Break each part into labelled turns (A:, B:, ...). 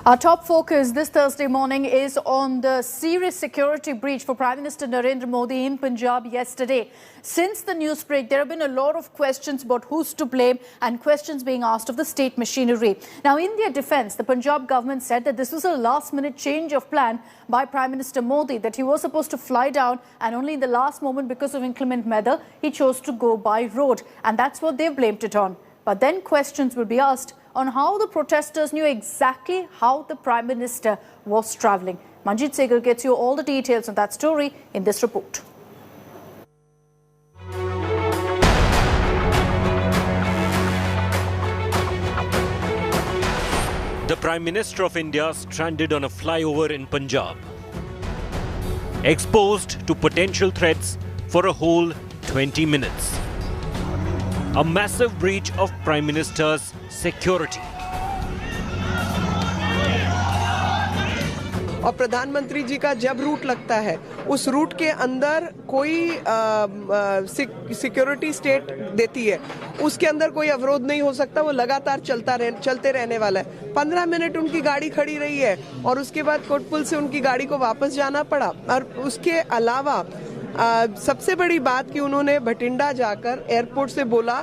A: Our top focus this Thursday morning is on the serious security breach for Prime Minister Narendra Modi in Punjab yesterday. Since the news break, there have been a lot of questions about who's to blame and questions being asked of the state machinery. Now, in their defence, the Punjab government said that this was a last-minute change of plan by Prime Minister Modi, that he was supposed to fly down and only in the last moment, because of inclement weather, he chose to go by road. And that's what they've blamed it on. But then questions will be asked on how the protesters knew exactly how the Prime Minister was travelling. Manjeet Segal gets you all the details on that story in this report.
B: The Prime Minister of India stranded on a flyover in Punjab, exposed to potential threats for a whole 20 minutes. A massive breach of Prime Minister's security.
C: और प्रधानमंत्री जी का जब root लगता है, उस root के अंदर कोई सिक्योरिटी स्टेट देती है, उसके अंदर कोई अवरोध नहीं हो सकता, वो लगातार चलते रहने वाला है। 15 मिनट उनकी गाड़ी खड़ी रही है और उसके बाद कोटपुल से उनकी गाड़ी को वापस जाना पड़ा। और उसके अलावा सबसे बड़ी बात कि उन्होंने भटिंडा जाकर एयरपोर्ट से बोला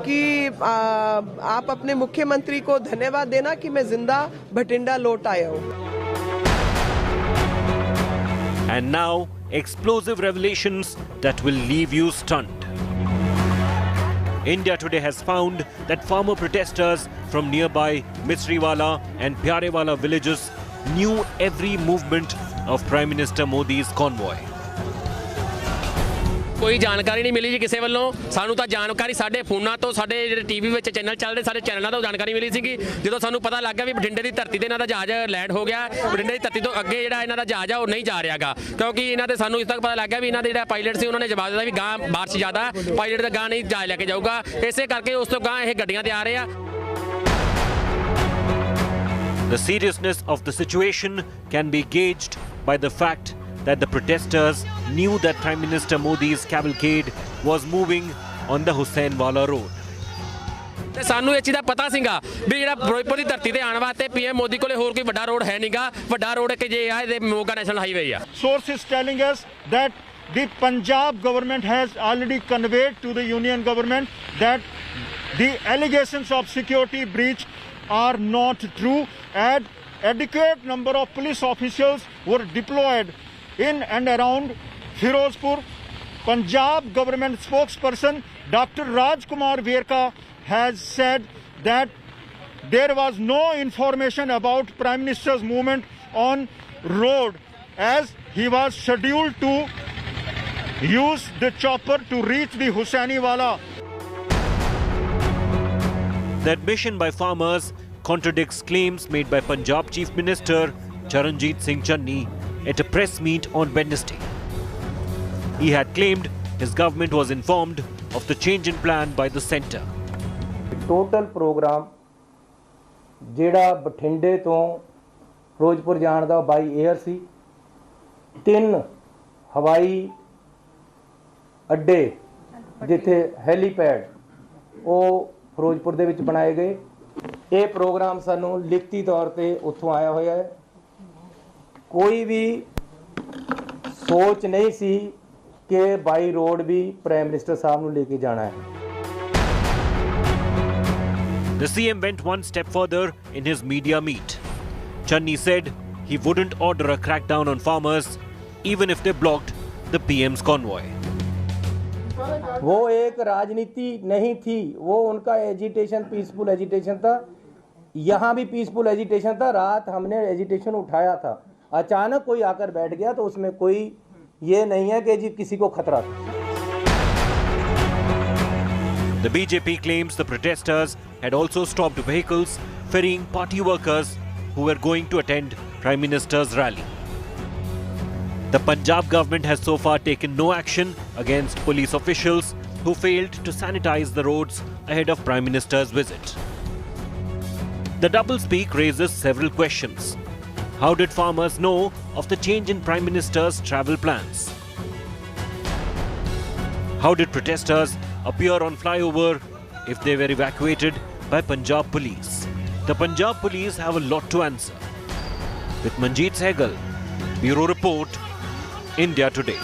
C: कि आप अपने मुख्यमंत्री को धन्यवाद देना कि मैं जिंदा भटिंडा लौट आया हूँ।
B: And now, explosive revelations that will leave you stunned. India Today has found that farmer protesters from nearby Misriwala and Piareana villages knew every movement of Prime Minister Modi's convoy.
D: कोई जानकारी नहीं मिली जी किसी वालों सानू तो जानकारी साडे फोनां तो साडे ਜਿਹੜੇ ਟੀਵੀ ਵਿੱਚ ਚੈਨਲ ਚੱਲਦੇ ਸਾਰੇ ਚੈਨਲਾਂ ਤੋਂ ਜਾਣਕਾਰੀ ਮਿਲੀ ਸੀਗੀ ਜਦੋਂ ਸਾਨੂੰ ਪਤਾ ਲੱਗ ਗਿਆ ਵੀ ਬਠਿੰਡੇ ਦੀ ਧਰਤੀ ਤੇ ਇਹਨਾਂ ਦਾ ਜਹਾਜ਼ ਲੈਂਡ ਹੋ ਗਿਆ ਬਠਿੰਡੇ ਦੀ ਧਰਤੀ ਤੋਂ ਅੱਗੇ ਜਿਹੜਾ ਇਹਨਾਂ ਦਾ ਜਹਾਜ਼ ਆ ਉਹ ਨਹੀਂ ਜਾ ਰਿਹਾਗਾ ਕਿਉਂਕਿ ਇਹਨਾਂ ਦੇ ਸਾਨੂੰ ਇਸ ਤੱਕ ਪਤਾ ਲੱਗ ਗਿਆ ਵੀ ਇਹਨਾਂ ਦੇ ਜਿਹੜਾ ਪਾਇਲਟ ਸੀ ਉਹਨਾਂ ਨੇ ਜਵਾਬ ਦਿੱਤਾ ਵੀ ਗਾਂ ਬਾਰਿਸ਼ ਜ਼ਿਆਦਾ ਪਾਇਲਟ ਦਾ ਗਾਂ ਨਹੀਂ ਜਹਾਜ਼ ਲੈ ਕੇ ਜਾਊਗਾ ਇਸੇ ਕਰਕੇ ਉਸ ਤੋਂ ਗਾਂ ਇਹ ਗੱਡੀਆਂ ਤੇ ਆ ਰਹੇ ਆ
B: The seriousness of the situation can be gauged by the fact that the protesters knew that Prime Minister Modi's cavalcade was moving on the Husainwala road.
D: ਤੇ ਸਾਨੂੰ ਇਹ ਚੀਜ਼ ਦਾ ਪਤਾ ਸੀਗਾ ਵੀ ਜਿਹੜਾ ਫਿਰੋਜ਼ਪੁਰ ਦੀ ਧਰਤੀ ਤੇ ਆਉਣ ਵਾਸਤੇ ਪੀਐਮ ਮੋਦੀ ਕੋਲੇ ਹੋਰ ਕੋਈ ਵੱਡਾ ਰੋਡ ਹੈ ਨਹੀਂਗਾ ਵੱਡਾ ਰੋਡ ਕਿ ਜੇ ਆ ਇਹ ਮੋਗਾ ਨੈਸ਼ਨਲ ਹਾਈਵੇ ਆ
E: Sources telling us that the Punjab government has already conveyed to the union government that the allegations of security breach are not true and adequate number of police officials were deployed in and around Ferozepur. Punjab government spokesperson Dr. Rajkumar Verka has said that there was no information about Prime Minister's movement on road as he was scheduled to use the chopper to reach the Husainiwala.
B: The admission by farmers contradicts claims made by Punjab Chief Minister Charanjit Singh Channi at a press meet on Wednesday. He had claimed his government was informed of the change in plan by the centre.
F: Total program ਜਿਹੜਾ ਬਠਿੰਡੇ ਤੋਂ ਫਿਰੋਜ਼ਪੁਰ ਜਾਣ ਦਾ ਬਾਈ air ਸੀ 3 ਹਵਾਈ ਅੱਡੇ ਜਿੱਥੇ helipad ਉਹ ਫਿਰੋਜ਼ਪੁਰ ਦੇ ਵਿੱਚ ਬਣਾਏ ਗਏ ਇਹ ਪ੍ਰੋਗਰਾਮ ਸਾਨੂੰ ਲਿਖਤੀ ਤੌਰ ਤੇ ਉੱਥੋਂ ਆਇਆ ਹੋਇਆ ਹੈ ਕੋਈ ਵੀ ਸੋਚ ਨਹੀਂ ਸੀ ਕਿ ਬਾਈ ਰੋਡ ਵੀ ਪ੍ਰਾਈਮ ਮਿਨਿਸਟਰ ਸਾਹਿਬ ਨੂੰ ਲੈ ਕੇ ਜਾਣਾ ਹੈ
B: The CM went one step further in his media meet. Channi said he wouldn't order a crackdown on farmers even if they blocked the PM's convoy.
F: वो एक राजनीति नहीं थी वो उनका एजिटेशन पीसफुल एजिटेशन था यहाँ भी पीसफुल एजिटेशन था रात हमने एजिटेशन उठाया था अचानक कोई आकर बैठ गया तो उसमें कोई ये नहीं है कि जी किसी को खतरा था
B: The BJP claims the protesters had also stopped vehicles ferrying party workers who were going to attend Prime Minister's rally. The Punjab government has so far taken no action against police officials who failed to sanitize the roads ahead of Prime Minister's visit. The doublespeak raises several questions. How did farmers know of the change in Prime Minister's travel plans? How did protesters appear on flyover if they were evacuated by Punjab police? The Punjab police have a lot to answer. With Manjeet Sehgal, Bureau Report, India Today.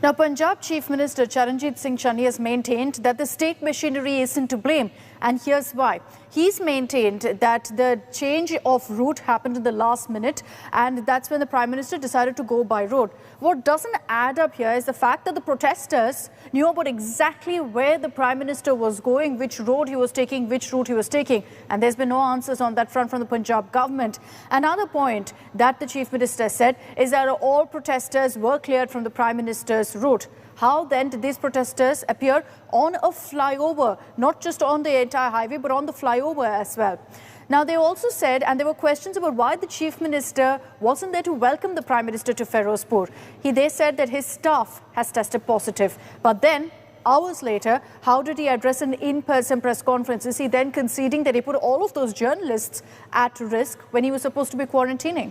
A: Now, Punjab Chief Minister Charanjit Singh Channi has maintained that the state machinery isn't to blame, and here's why. He's maintained that the change of route happened in the last minute, and that's when the Prime Minister decided to go by road. What doesn't add up here is the fact that the protesters knew about exactly where the Prime Minister was going, which road he was taking, which route he was taking, and there's been no answers on that front from the Punjab government. Another point that the Chief Minister said is that all protesters were cleared from the Prime Minister's route. How then did these protesters appear on a flyover, not just on the entire highway, but on the flyover as well? Now, they also said, and there were questions about why the Chief Minister wasn't there to welcome the Prime Minister to Ferozepur. They said that his staff has tested positive. But then, hours later, how did he address an in-person press conference? Is he then conceding that he put all of those journalists at risk when he was supposed to be quarantining?